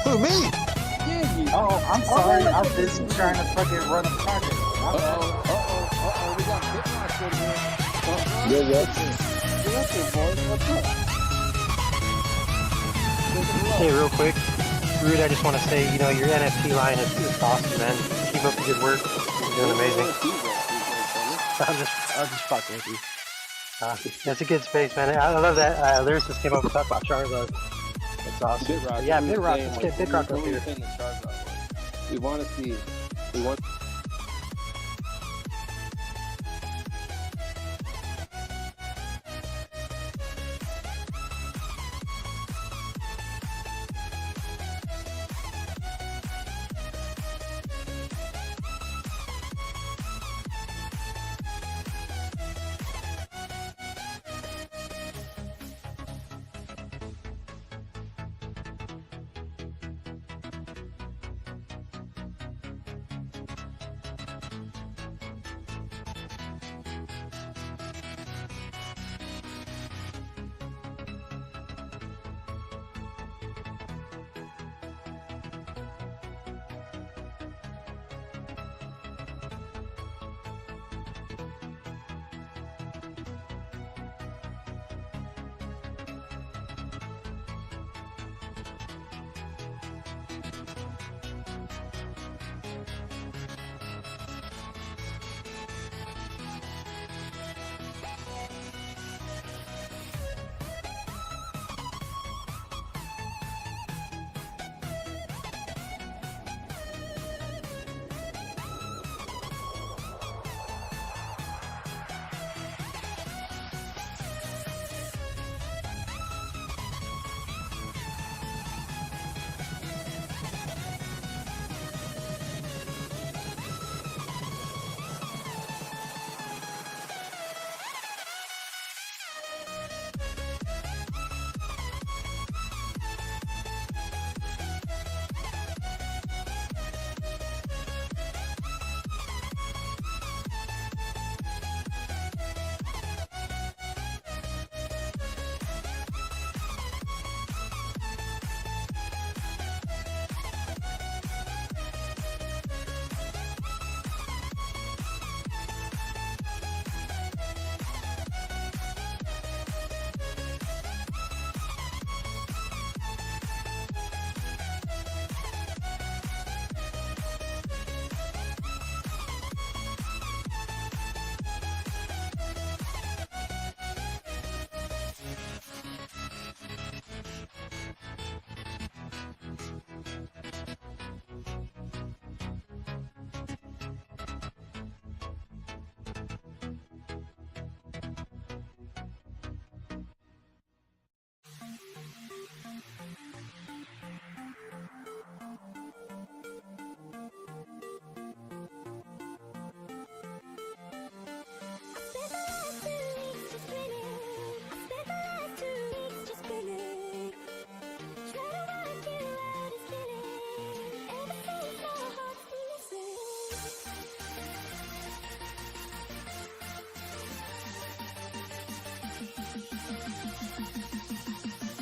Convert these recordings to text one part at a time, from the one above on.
Who, me? Yeah, you. Oh, I'm sorry. I'm busy trying to fucking run a project. We got Bitrock in here. Yeah, yeah. Get up there, boys. What's up? Hey, real quick, Rude, I just want to say, your NFT line is awesome, man. Keep up the good work. You're doing amazing. I'm just fucking with you. That's a good space, man. I love that. Lyricist came up and talked about Charizard. That's awesome. Bitrock. Yeah, Bitrock. Let's get Bitrock up here. We want to see. We want.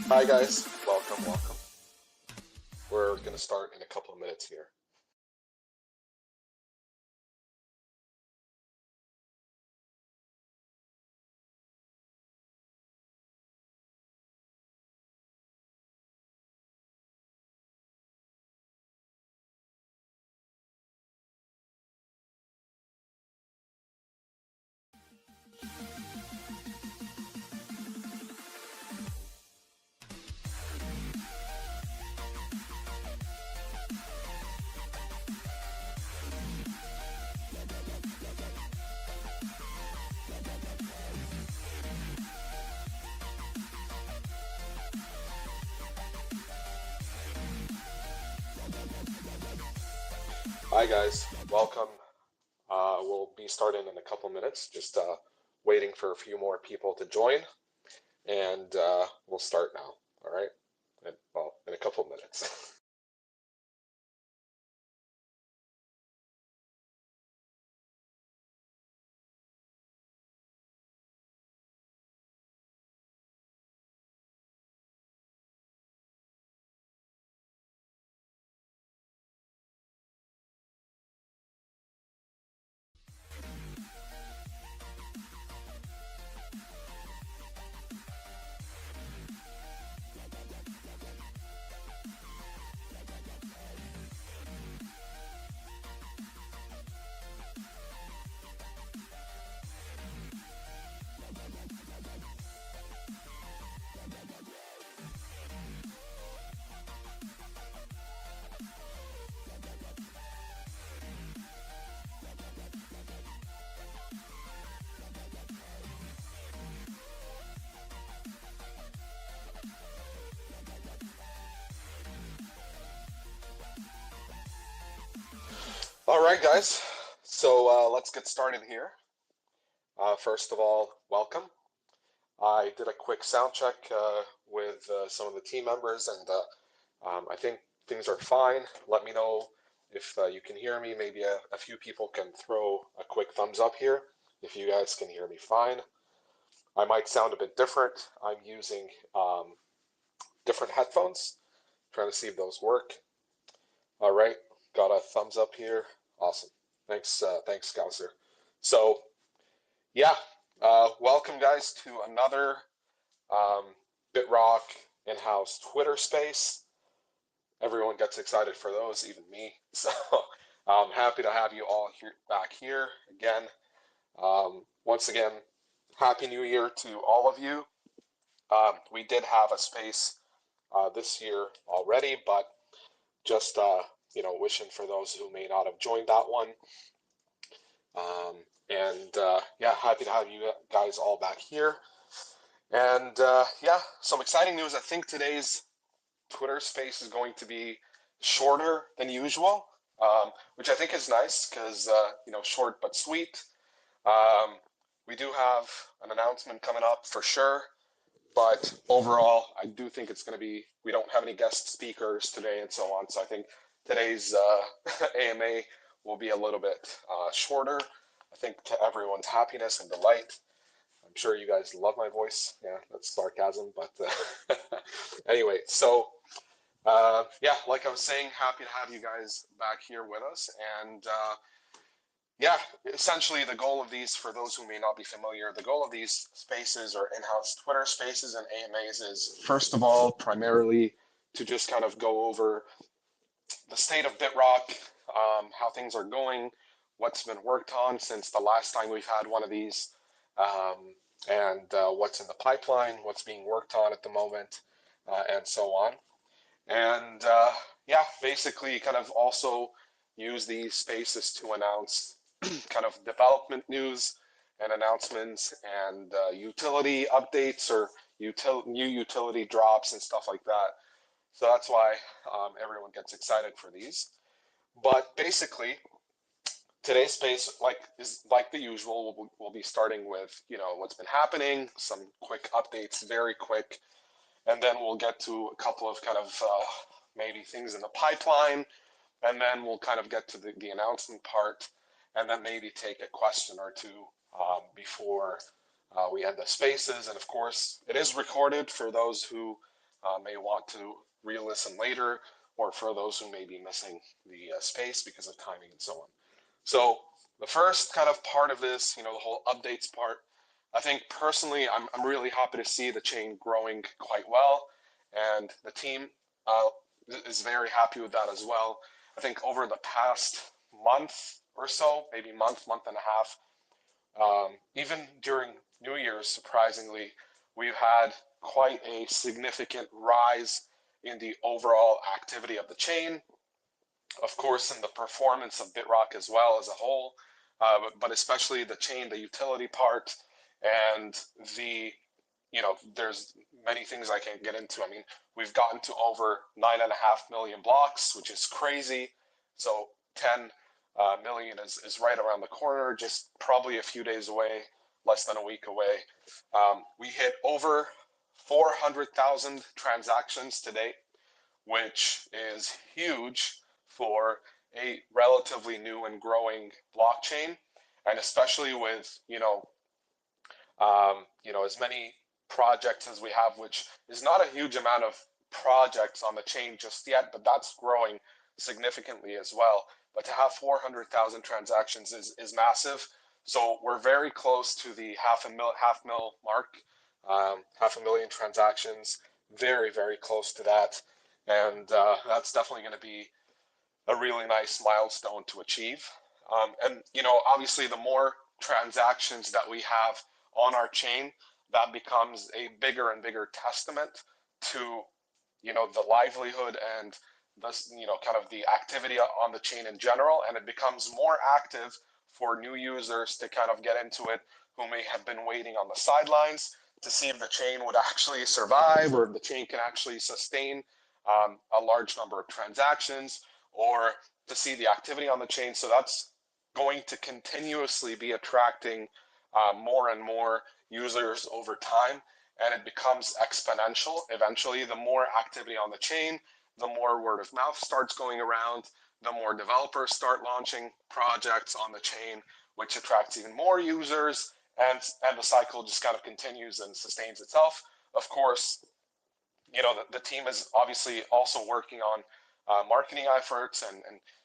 Hi guys, welcome. We're gonna start in a couple of minutes here. Hi guys, welcome. We'll be starting in a couple minutes, just waiting for a few more people to join, and we'll start now, all right? Well, in a couple minutes. All right, guys. So let's get started here. First of all, welcome. I did a quick sound check with some of the team members, and I think things are fine. Let me know if you can hear me. Maybe a few people can throw a quick thumbs up here if you guys can hear me fine. I might sound a bit different. I'm using different headphones, trying to see if those work. All right, got a thumbs up here. Awesome. Thanks, Scouser. So, yeah, welcome, guys, to another um, Bitrock in-house Twitter space. Everyone gets excited for those, even me. So, I'm happy to have you all back here again. Once again, Happy New Year to all of you. We did have a space this year already, but just wishing for those who may not have joined that one. Yeah, happy to have you guys all back here. And yeah, some exciting news. I think today's Twitter space is going to be shorter than usual, which I think is nice because, short but sweet. We do have an announcement coming up for sure. But overall, I do think it's going to be, we don't have any guest speakers today and so on. So I think today's AMA will be a little bit shorter. I think to everyone's happiness and delight. I'm sure you guys love my voice. Yeah, that's sarcasm. But anyway, so yeah, like I was saying, happy to have you guys back here with us. And yeah, essentially the goal of these, for those who may not be familiar, the goal of these spaces or in-house Twitter spaces and AMAs is, first of all, primarily to just kind of go over the state of Bitrock, how things are going, what's been worked on since the last time we've had one of these, and what's in the pipeline, what's being worked on at the moment, and so on. And yeah, basically kind of also use these spaces to announce kind of development news and announcements and utility updates or new utility drops and stuff like that. So that's why everyone gets excited for these. But basically, today's space, is like the usual. We'll be starting with what's been happening, some quick updates, very quick, and then we'll get to a couple of kind of maybe things in the pipeline, and then we'll kind of get to the announcement part, and then maybe take a question or two before we end the spaces. And of course, it is recorded for those who may want to re-listen later, or for those who may be missing the space because of timing and so on. So the first kind of part of this, the whole updates part, I think personally, I'm really happy to see the chain growing quite well, and the team is very happy with that as well. I think over the past month or so, maybe month and a half, even during New Year's, surprisingly, we've had quite a significant rise in the overall activity of the chain. Of course, in the performance of Bitrock as well as a whole, but especially the chain, the utility part, and the, there's many things I can't get into. I mean, we've gotten to over 9.5 million blocks, which is crazy. So 10 million is right around the corner, just probably a few days away, less than a week away. We hit over 400,000 transactions today, which is huge for a relatively new and growing blockchain, and especially with as many projects as we have, which is not a huge amount of projects on the chain just yet, but that's growing significantly as well. But to have 400,000 transactions is massive. So we're very close to the half mil mark, 500,000 transactions, very, very close to that. And that's definitely going to be a really nice milestone to achieve. And obviously, the more transactions that we have on our chain, that becomes a bigger and bigger testament to the livelihood and thus kind of the activity on the chain in general, and it becomes more active for new users to kind of get into it who may have been waiting on the sidelines to see if the chain would actually survive or if the chain can actually sustain a large number of transactions, or to see the activity on the chain. So that's going to continuously be attracting more and more users over time, and it becomes exponential. Eventually, the more activity on the chain, the more word of mouth starts going around, the more developers start launching projects on the chain, which attracts even more users, and the cycle just kind of continues and sustains itself. Of course, you know, the team is obviously also working on marketing efforts and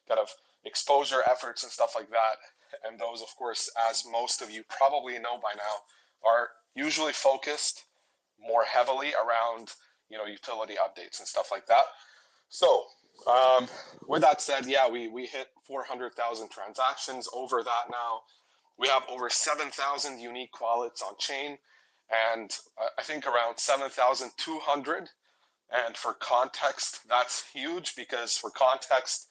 kind of exposure efforts and stuff like that. And those, of course, as most of you probably know by now, are usually focused more heavily around, you know, utility updates and stuff like that. So with that said, yeah, we hit 400,000 transactions over that now. We have over 7,000 unique wallets on chain, and I think around 7,200. And for context, that's huge, because for context,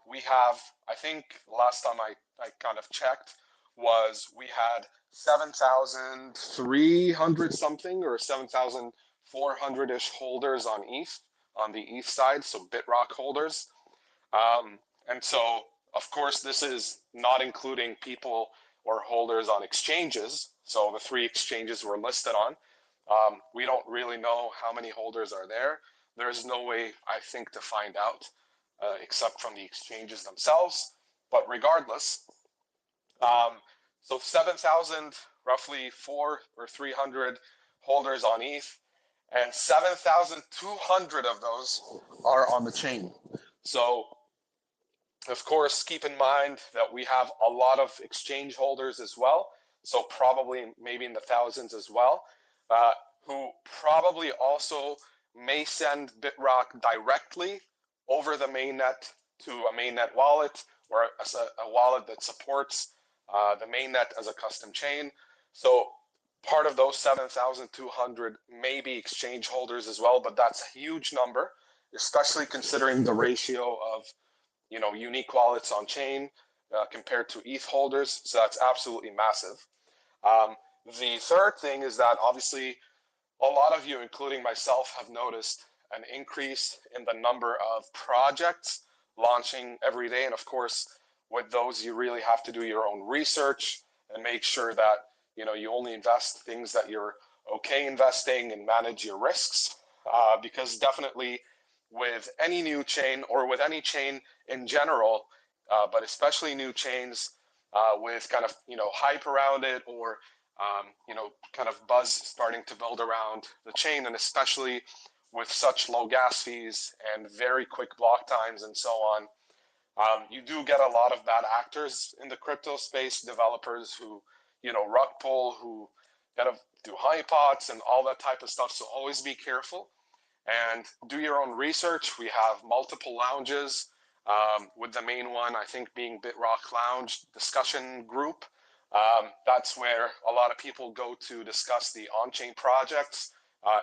we have, I think last time I kind of checked, was we had 7,300 something or 7,400-ish holders on ETH, on the ETH side, so Bitrock holders. And so, of course, this is not including people or holders on exchanges. So the 3 exchanges we're listed on, we don't really know how many holders are there. There's no way, I think, to find out except from the exchanges themselves. But regardless, so 7,000, roughly 400 or 300 holders on ETH, and 7,200 of those are on the chain. So, of course, keep in mind that we have a lot of exchange holders as well, so probably maybe in the thousands as well, who probably also may send Bitrock directly over the mainnet to a mainnet wallet, or a wallet that supports the mainnet as a custom chain. So part of those 7,200 may be exchange holders as well, but that's a huge number, especially considering the ratio of, you know, unique wallets on chain compared to ETH holders. So that's absolutely massive. The third thing is that obviously a lot of you, including myself, have noticed an increase in the number of projects launching every day. And of course, with those, you really have to do your own research and make sure that, you know, you only invest things that you're okay investing and manage your risks. Because definitely with any new chain, or with any chain in general, but especially new chains with kind of, you know, hype around it, or you know, kind of buzz starting to build around the chain, and especially with such low gas fees and very quick block times and so on, you do get a lot of bad actors in the crypto space, developers who, you know, rug pull, who kind of do honeypots and all that type of stuff. So always be careful and do your own research. We have multiple lounges, with the main one, I think, being Bitrock Lounge discussion group. That's where a lot of people go to discuss the on-chain projects,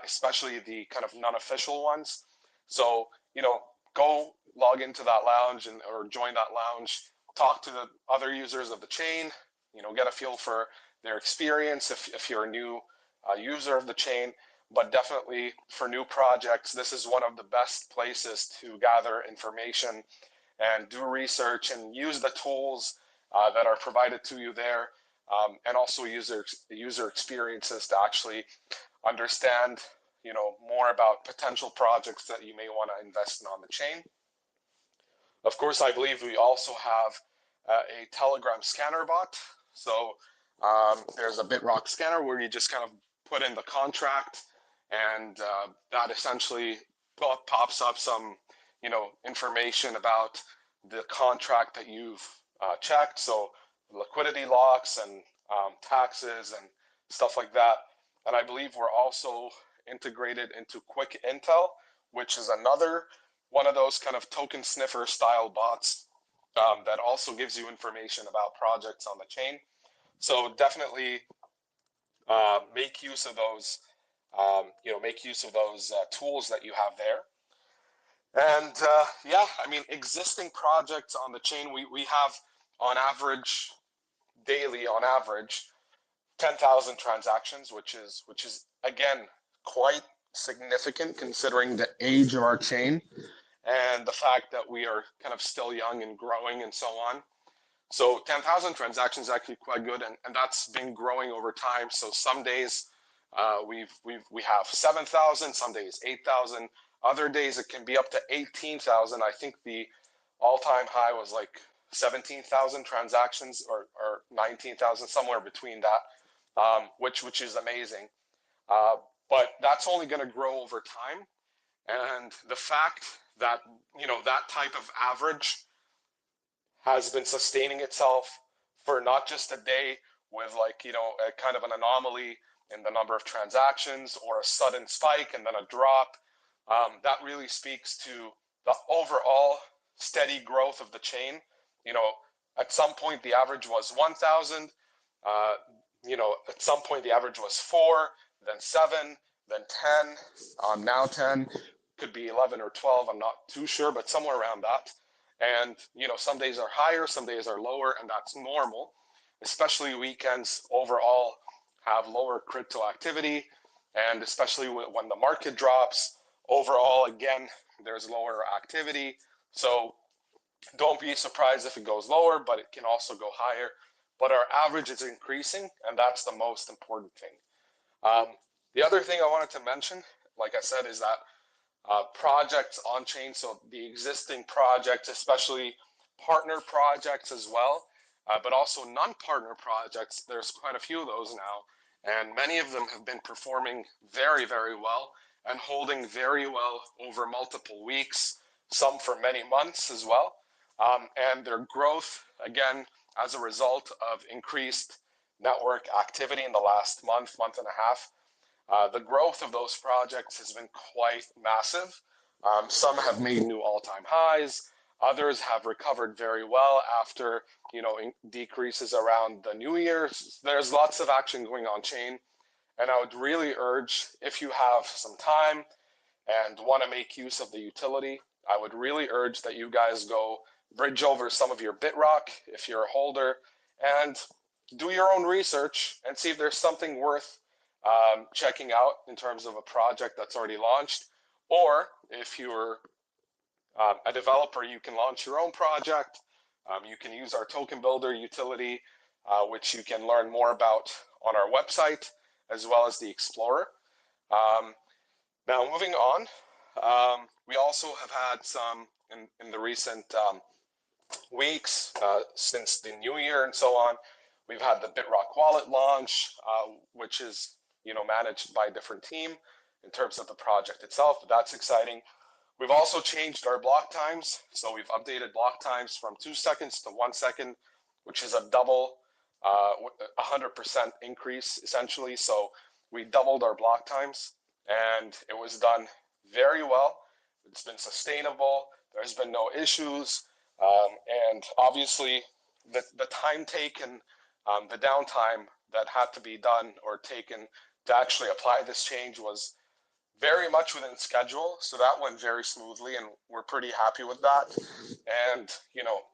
especially the kind of non-official ones. So, you know, go log into that lounge or join that lounge, talk to the other users of the chain, you know, get a feel for their experience if you're a new user of the chain. But definitely for new projects, this is one of the best places to gather information and do research and use the tools that are provided to you there, and also user experiences to actually understand, you know, more about potential projects that you may want to invest in on the chain. Of course, I believe we also have a Telegram scanner bot. So there's a Bitrock scanner where you just kind of put in the contract, and that essentially pops up some, you know, information about the contract that you've checked. So liquidity locks and taxes and stuff like that. And I believe we're also integrated into Quick Intel, which is another one of those kind of token sniffer style bots that also gives you information about projects on the chain. So definitely make use of those, you know, make use of those tools that you have there. And yeah, I mean, existing projects on the chain, we have on average, daily on average, 10,000 transactions, which is again quite significant considering the age of our chain. and the fact that we are kind of still young and growing and so on. So 10,000 transactions is actually quite good, and that's been growing over time. So some days we have 7,000, some days 8,000, other days it can be up to 18,000. I think the all-time high was like 17,000 transactions or 19,000, somewhere between that, which is amazing. Uh, but that's only going to grow over time, and the fact that that type of average has been sustaining itself for not just a day with like, a kind of an anomaly in the number of transactions or a sudden spike and then a drop. That really speaks to the overall steady growth of the chain. At some point the average was 1,000. At some point the average was 4, then 7, then 10, now 10, could be 11 or 12. I'm not too sure, but somewhere around that. And, some days are higher, some days are lower, and that's normal. Especially weekends overall have lower crypto activity, and especially when the market drops, overall, again, there's lower activity. So don't be surprised if it goes lower, but it can also go higher. But our average is increasing, and that's the most important thing. The other thing I wanted to mention, like I said, is that projects on chain, so the existing projects, especially partner projects as well, but also non-partner projects. There's quite a few of those now, and many of them have been performing very, very well and holding very well over multiple weeks, some for many months as well. And their growth, again, as a result of increased network activity in the last month and a half, the growth of those projects has been quite massive. Some have made new all-time highs. Others have recovered very well after, decreases around the New Year. There's lots of action going on chain. And I would really urge, if you have some time and want to make use of the utility, I would really urge that you guys go bridge over some of your Bitrock if you're a holder and do your own research and see if there's something worth checking out in terms of a project that's already launched. Or if you're a developer, you can launch your own project. You can use our token builder utility, which you can learn more about on our website, as well as the Explorer. Now, moving on, we also have had some in the recent weeks since the new year and so on. We've had the Bitrock wallet launch, which is managed by a different team in terms of the project itself. But that's exciting. We've also changed our block times. So we've updated block times from 2 seconds to 1 second, which is a double, 100% increase essentially. So we doubled our block times, and it was done very well. It's been sustainable. There's been no issues. And obviously the time taken, the downtime that had to be done or taken to actually apply this change was very much within schedule. So that went very smoothly, and we're pretty happy with that. And,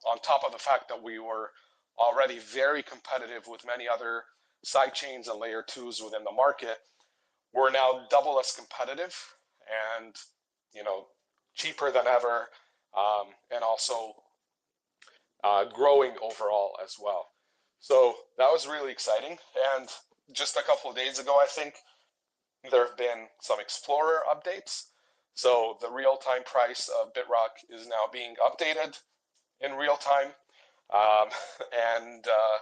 on top of the fact that we were already very competitive with many other side chains and layer twos within the market, we're now double as competitive and, cheaper than ever, and also growing overall as well. So that was really exciting. And just a couple of days ago, I think, there have been some Explorer updates. So the real-time price of Bitrock is now being updated in real time. Um, and I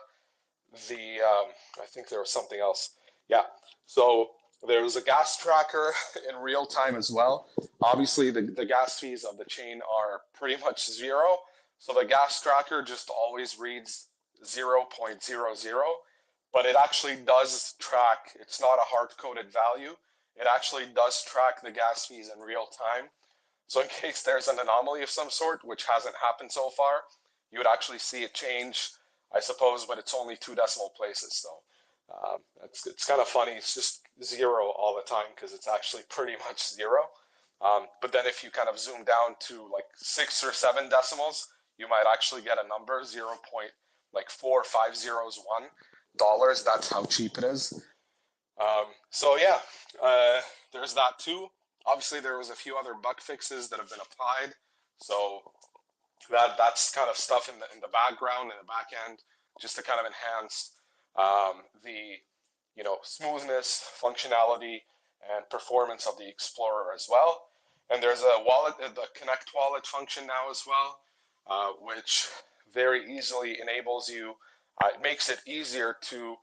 think there was something else. Yeah, so there's a gas tracker in real time as well. Obviously, the gas fees of the chain are pretty much zero. So the gas tracker just always reads 0.00, but it actually does track. It's not a hard-coded value. It actually does track the gas fees in real time. So in case there's an anomaly of some sort, which hasn't happened so far, you would actually see it change, I suppose, but it's only 2 decimal places. So it's kind of funny. It's just 0 all the time because it's actually pretty much 0. But then if you kind of zoom down to like 6 or 7 decimals, you might actually get a number, 0.4501 dollars. That's how cheap it is. So yeah, there's that too. Obviously, there was a few other bug fixes that have been applied. So that's kind of stuff in the background, in the back end, just to kind of enhance the smoothness, functionality, and performance of the Explorer as well. And there's a wallet, the Connect wallet function now as well, which very easily enables you. It makes it easier to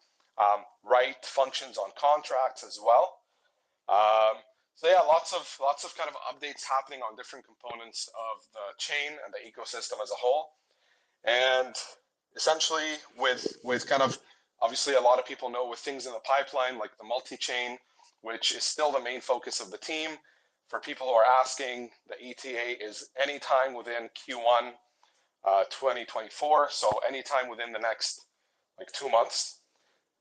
write functions on contracts as well. So yeah, lots of kind of updates happening on different components of the chain and the ecosystem as a whole. And essentially with kind of, obviously a lot of people know with things in the pipeline like the multi-chain, which is still the main focus of the team. For people who are asking, the ETA is anytime within Q1 2024, so anytime within the next like 2 months.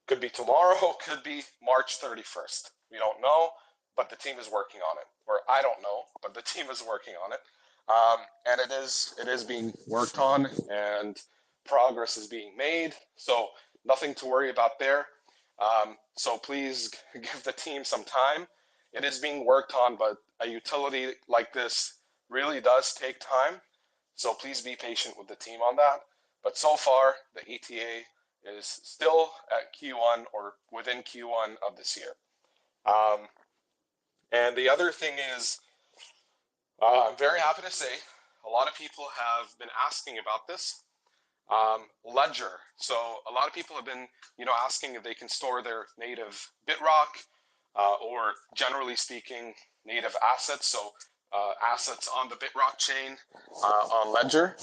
Could be tomorrow, could be March 31st. We don't know, but the team is working on it. Or I don't know, but the team is working on it. And it is being worked on, and progress is being made. So nothing to worry about there. So please give the team some time. It is being worked on, but a utility like this really does take time. So please be patient with the team on that. But so far, the ETA is still at Q1 or within Q1 of this year. And the other thing is, I'm very happy to say, a lot of people have been asking about this. Ledger. So a lot of people have been, asking if they can store their native Bitrock, or generally speaking, native assets. So assets on the Bitrock chain on Ledger.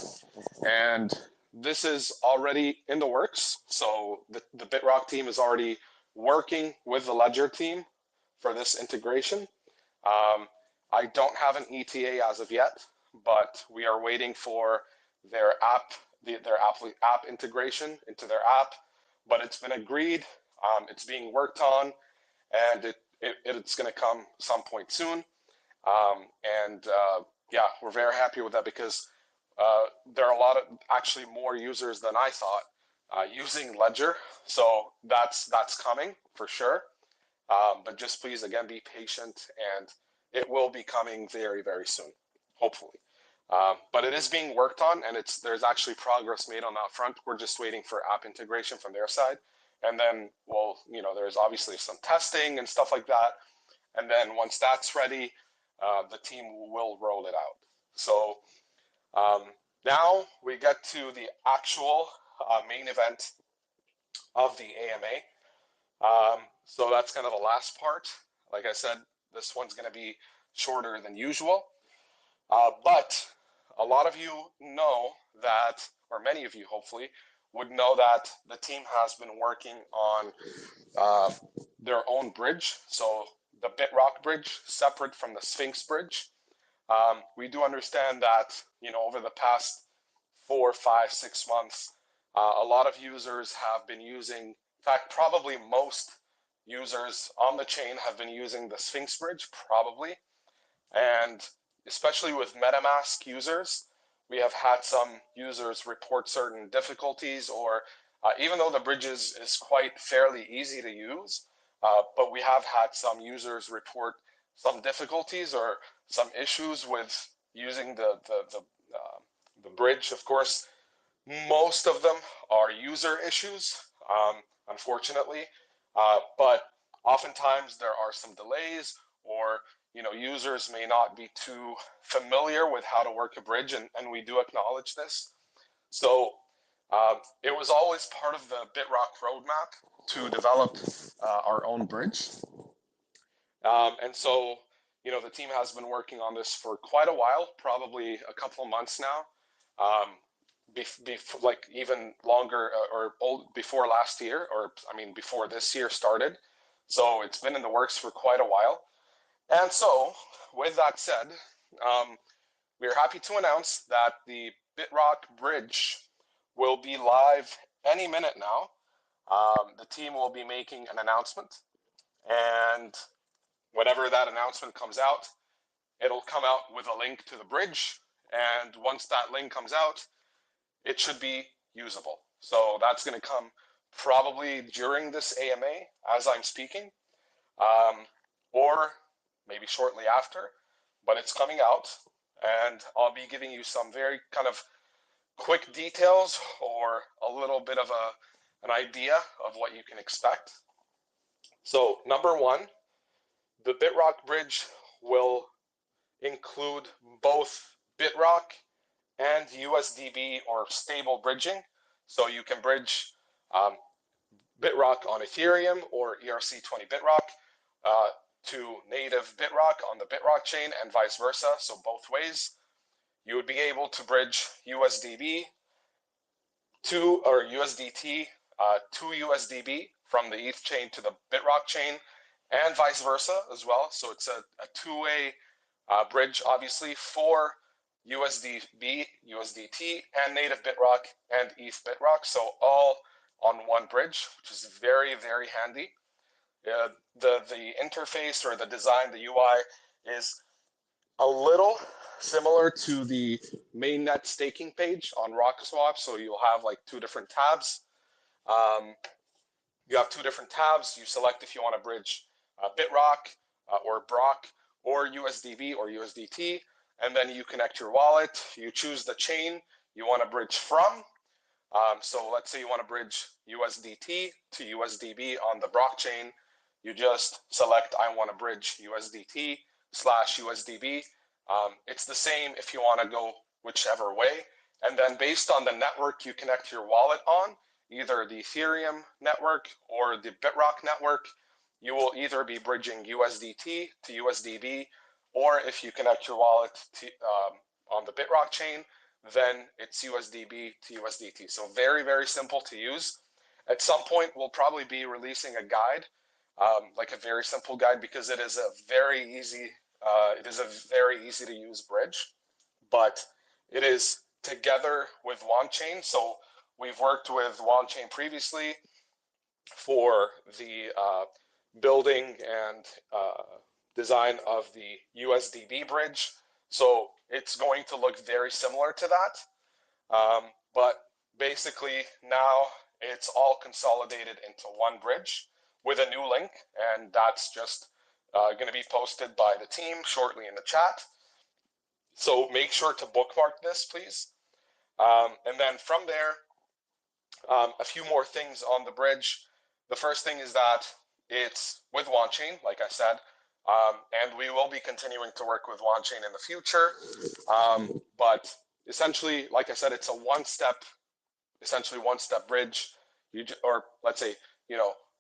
And this is already in the works. So the Bitrock team is already working with the Ledger team for this integration. I don't have an ETA as of yet, but we are waiting for their app integration into their app. But it's been agreed, it's being worked on, and it's going to come some point soon. Yeah, we're very happy with that because there are a lot of actually more users than I thought using Ledger. So that's coming for sure. But just please, again, be patient, and it will be coming very, very soon, hopefully. But it is being worked on, and there's actually progress made on that front. We're just waiting for app integration from their side. And then, there's obviously some testing and stuff like that. And then once that's ready, the team will roll it out. So now we get to the actual main event of the AMA. So that's kind of the last part. Like I said, this one's going to be shorter than usual. But a lot of you know that, or many of you hopefully, would know that the team has been working on their own bridge. So the Bitrock bridge, separate from the Sphinx bridge. We do understand that, over the past 4, 5, 6 months, a lot of users have been using, in fact, probably most users on the chain have been using the Sphinx bridge, probably. And especially with MetaMask users, we have had some users report certain difficulties, or even though the bridge is quite fairly easy to use, but we have had some users report some difficulties or some issues with using the bridge. Of course, most of them are user issues, unfortunately, but oftentimes there are some delays, or users may not be too familiar with how to work a bridge, and we do acknowledge this. So it was always part of the Bitrock roadmap to develop our own bridge. And so, the team has been working on this for quite a while, probably a couple of months now, like even longer, before last year, or before this year started. So it's been in the works for quite a while. And so, with that said, we are happy to announce that the Bitrock bridge will be live any minute now. The team will be making an announcement, and whenever that announcement comes out, it'll come out with a link to the bridge. And once that link comes out, it should be usable. So that's going to come probably during this AMA as I'm speaking, or maybe shortly after, but it's coming out. and I'll be giving you some very kind of quick details or a little bit of an idea of what you can expect. So number one, the Bitrock bridge will include both Bitrock and USDB or stable bridging. So you can bridge Bitrock on Ethereum or ERC20 Bitrock to native Bitrock on the Bitrock chain and vice versa. So both ways. You would be able to bridge USDB to or USDT to USDB from the ETH chain to the Bitrock chain and vice versa as well. So it's a two-way bridge, obviously, for USDB, USDT, and native Bitrock and ETH Bitrock. So all on one bridge, which is very, very handy. The interface or the design, the UI is a little similar to the mainnet staking page on RockSwap. So you'll have like two different tabs. You have two different tabs. You select if you want to bridge Bitrock or Brock or USDB or USDT, and then you connect your wallet. You choose the chain you want to bridge from. So let's say you want to bridge USDT to USDB on the Brock chain. You just select I want to bridge USDT / USDB. It's the same if you want to go whichever way. And then based on the network you connect your wallet on, either the Ethereum network or the Bitrock network, you will either be bridging USDT to USDB, or if you connect your wallet to, on the Bitrock chain, then it's USDB to USDT. So very, very simple to use. At some point, we'll probably be releasing a guide, like a very simple guide, because it is a very easy to use bridge, but it is together with OneChain. So we've worked with OneChain previously for the building and design of the USDB bridge. So it's going to look very similar to that. But basically now it's all consolidated into one bridge with a new link, and that's just going to be posted by the team shortly in the chat. So make sure to bookmark this, please. And then from there, a few more things on the bridge. The first thing is that it's with OneChain, like I said, and we will be continuing to work with OneChain in the future. But essentially, like I said, it's a one-step bridge. Or let's say,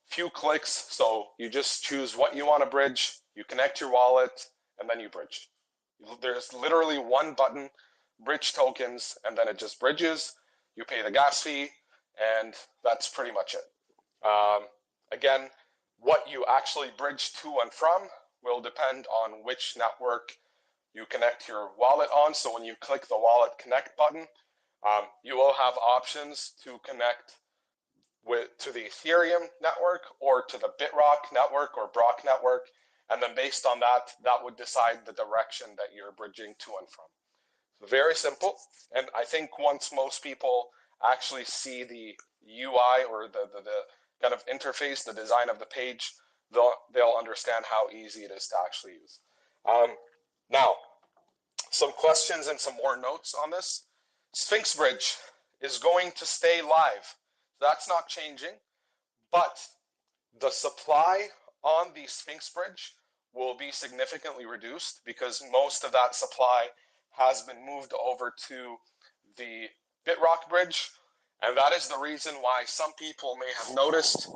few clicks. So you just choose what you want to bridge, you connect your wallet, and then you bridge. There's literally one button, bridge tokens, and then it just bridges. You pay the gas fee, and that's pretty much it. Again, what you actually bridge to and from will depend on which network you connect your wallet on. So when you click the wallet connect button, you will have options to connect to the Ethereum network or to the Bitrock network or Brock network. And then based on that, that would decide the direction that you're bridging to and from. So very simple. And I think once most people actually see the UI or the kind of interface, the design of the page, they'll understand how easy it is to actually use. Now, some questions and some more notes on this. Sphinx Bridge is going to stay live. That's not changing, but the supply on the Sphinx Bridge will be significantly reduced because most of that supply has been moved over to the Bitrock bridge. And that is the reason why some people may have noticed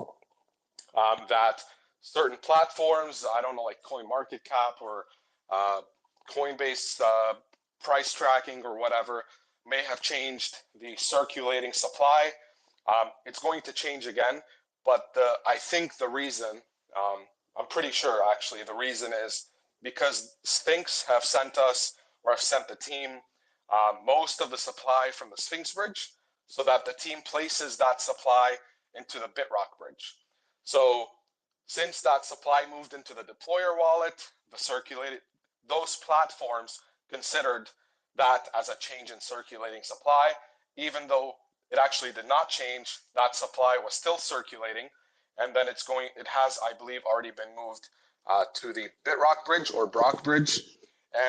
that certain platforms, I don't know, like CoinMarketCap or Coinbase price tracking or whatever, may have changed the circulating supply. It's going to change again, but I think the reason, I'm pretty sure actually, the reason is because Sphinx have sent us, or have sent the team, most of the supply from the Sphinx bridge, so that the team places that supply into the Bitrock bridge. So since that supply moved into the deployer wallet, those platforms considered that as a change in circulating supply, even though it actually did not change, that supply was still circulating, and then it has, I believe, already been moved to the Bitrock bridge or Brock bridge,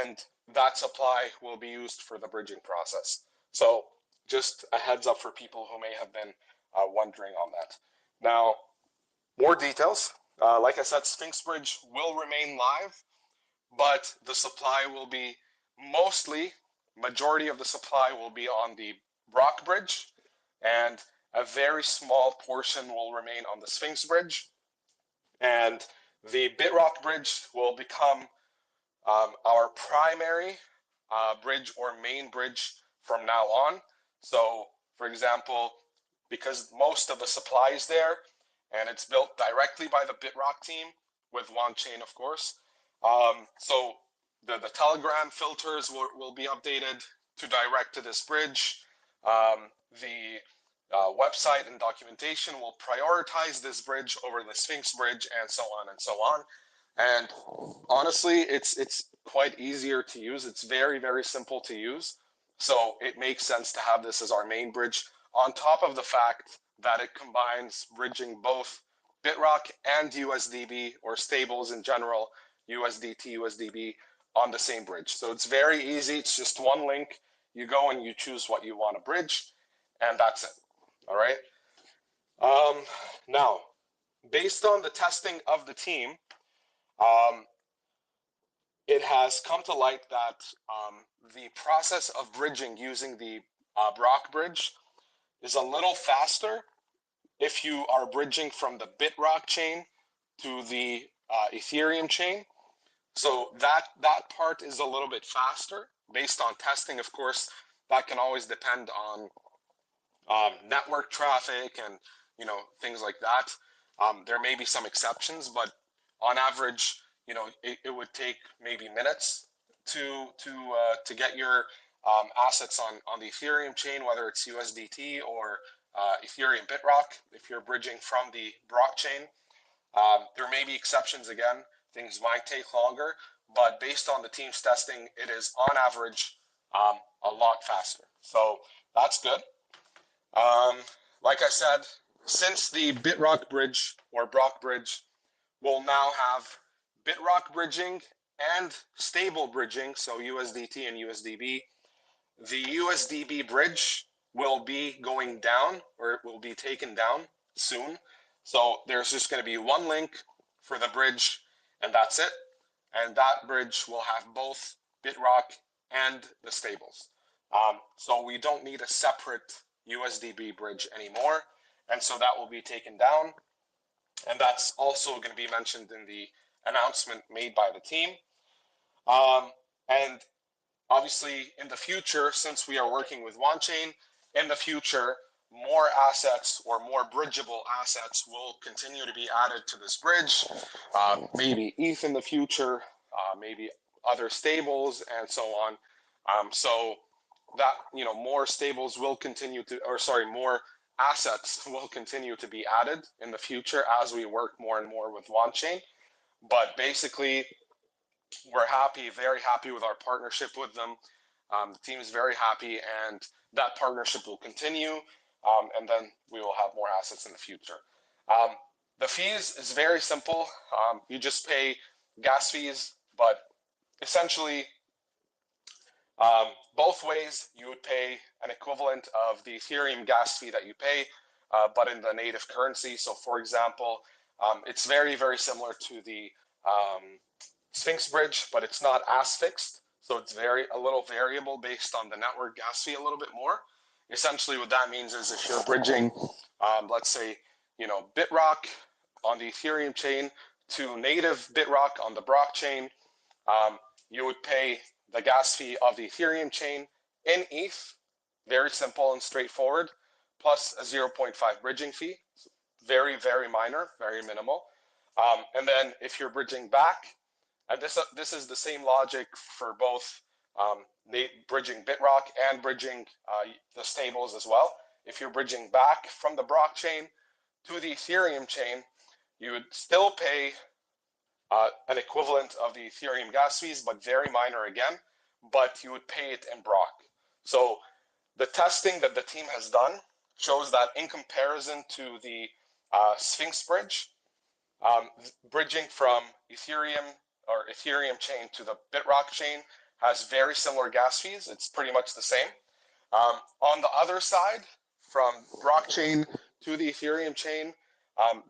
and that supply will be used for the bridging process. So just a heads up for people who may have been wondering on that. Now, more details. Like I said, Sphinx Bridge will remain live, but the supply will be majority of the supply will be on the Brock Bridge, and a very small portion will remain on the Sphinx Bridge. And the Bitrock Bridge will become our primary bridge or main bridge from now on. So, for example, because most of the supply is there, and it's built directly by the Bitrock team with OneChain, of course. So the Telegram filters will be updated to direct to this bridge. The website and documentation will prioritize this bridge over the Sphinx bridge, and so on and so on. And honestly, it's quite easier to use. It's very, very simple to use. So it makes sense to have this as our main bridge, on top of the fact that it combines bridging both Bitrock and USDB, or stables in general, USDT, USDB, on the same bridge. So it's very easy. It's just one link. You go and you choose what you want to bridge, and that's it. All right. Now, based on the testing of the team, it has come to light that the process of bridging using the Brock bridge is a little faster if you are bridging from the Bitrock chain to the Ethereum chain. So that part is a little bit faster based on testing. Of course, that can always depend on network traffic and things like that. There may be some exceptions, but on average, it would take maybe minutes to get your assets on the Ethereum chain, whether it's USDT or Ethereum Bitrock. If you're bridging from the blockchain, there may be exceptions again. Things might take longer, but based on the team's testing, it is on average a lot faster. So that's good. Like I said, since the Bitrock bridge or Brock bridge will now have Bitrock bridging and stable bridging, so USDT and USDB, the USDB bridge will be going down, or it will be taken down soon. So there's just going to be one link for the bridge, and that's it. And that bridge will have both Bitrock and the stables. So we don't need a separate USDB bridge anymore. And so that will be taken down. And that's also going to be mentioned in the announcement made by the team. And obviously, in the future, since we are working with OneChain, in the future, more assets or more bridgeable assets will continue to be added to this bridge. Maybe ETH in the future, maybe other stables, and so on. So that more stables will continue to, or sorry, more assets will continue to be added in the future as we work more and more with OneChain. But basically, we're happy, very happy with our partnership with them. The team is very happy, and that partnership will continue, and then we will have more assets in the future. The fees is very simple. You just pay gas fees, but essentially, both ways you would pay an equivalent of the Ethereum gas fee that you pay, but in the native currency. So for example, it's very, very similar to the Sphinx bridge, but it's not as fixed. So it's a little variable based on the network gas fee a little bit more. Essentially what that means is if you're bridging, let's say, Bitrock on the Ethereum chain to native Bitrock on the Brock chain, you would pay the gas fee of the Ethereum chain in ETH, very simple and straightforward, plus a 0.5 bridging fee, very, very minor, very minimal. And then if you're bridging back, and this is the same logic for both bridging Bitrock and bridging the stables as well. If you're bridging back from the Brock chain to the Ethereum chain, you would still pay an equivalent of the Ethereum gas fees, but very minor again, but you would pay it in Brock. So the testing that the team has done shows that in comparison to the Sphinx bridge, bridging from Ethereum or Ethereum chain to the Bitrock chain has very similar gas fees. It's pretty much the same. On the other side, from blockchain to the Ethereum chain,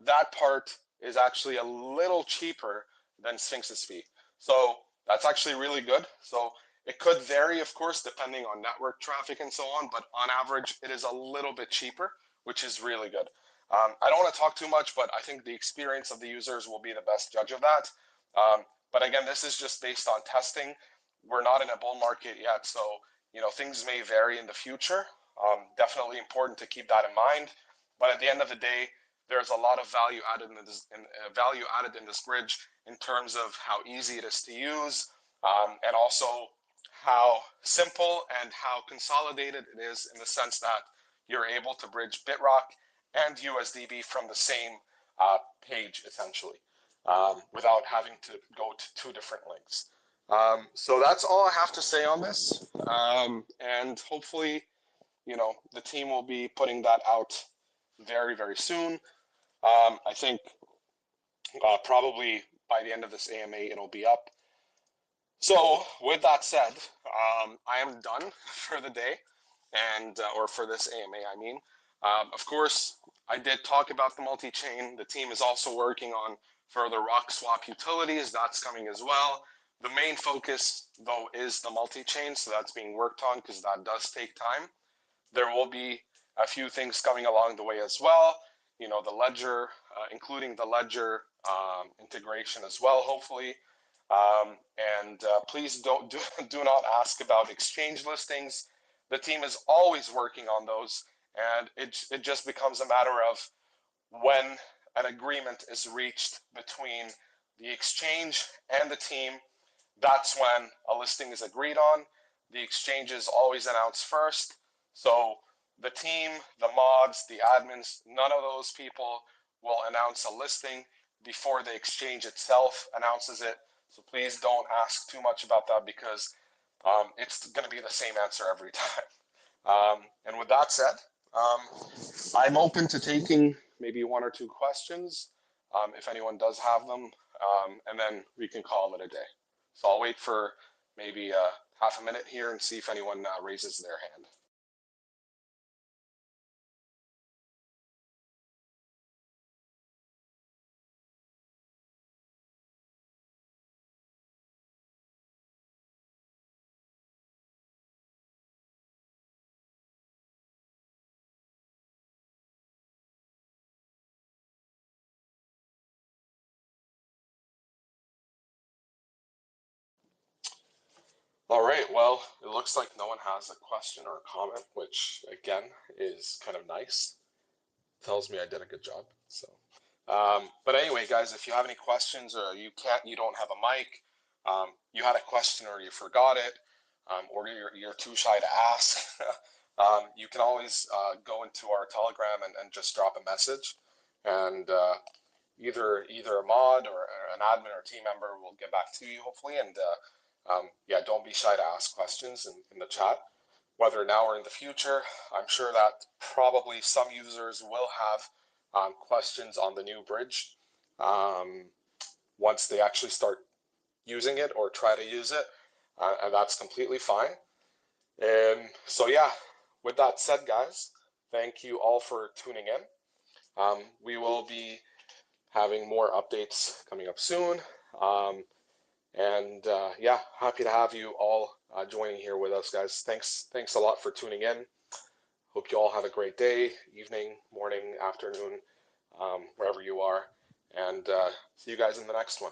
that part is actually a little cheaper than Sphinx's fee. So that's actually really good. So it could vary, of course, depending on network traffic and so on, but on average, it is a little bit cheaper, which is really good. I don't want to talk too much, but I think the experience of the users will be the best judge of that. But again, this is just based on testing. We're not in a bull market yet, so things may vary in the future. Definitely important to keep that in mind. But at the end of the day, there's a lot of value added in this bridge in terms of how easy it is to use, and also how simple and how consolidated it is in the sense that you're able to bridge Bitrock and USDB from the same page, essentially, without having to go to two different links. So that's all I have to say on this. And hopefully, the team will be putting that out very, very soon. I think probably by the end of this AMA, it'll be up. So with that said, I am done for the day, and or for this AMA, I mean. Of course, I did talk about the multi-chain. The team is also working on further rock swap utilities. That's coming as well. The main focus, though, is the multi-chain, so that's being worked on because that does take time. There will be a few things coming along the way as well. The ledger, including the ledger integration as well, hopefully. And please do not ask about exchange listings. The team is always working on those, and it just becomes a matter of when an agreement is reached between the exchange and the team. That's when a listing is agreed on. The exchange is always announced first. So the team, the mods, the admins, none of those people will announce a listing before the exchange itself announces it. So please don't ask too much about that because it's going to be the same answer every time. And with that said, I'm open to taking maybe one or two questions if anyone does have them, and then we can call it a day. So I'll wait for maybe half a minute here and see if anyone raises their hand. All right, well, it looks like no one has a question or a comment, which again is kind of nice. Tells me I did a good job. So, but anyway, guys, if you have any questions or you don't have a mic, you had a question or you forgot it, or you're too shy to ask, you can always go into our Telegram and just drop a message, and either a mod or an admin or team member will get back to you hopefully. And yeah, don't be shy to ask questions in the chat, whether now or in the future. I'm sure that probably some users will have questions on the new bridge once they actually start using it or try to use it, and that's completely fine. And so yeah, with that said, guys, thank you all for tuning in. We will be having more updates coming up soon. And yeah, happy to have you all joining here with us, guys. Thanks a lot for tuning in. Hope you all have a great day, evening, morning, afternoon, wherever you are. And see you guys in the next one.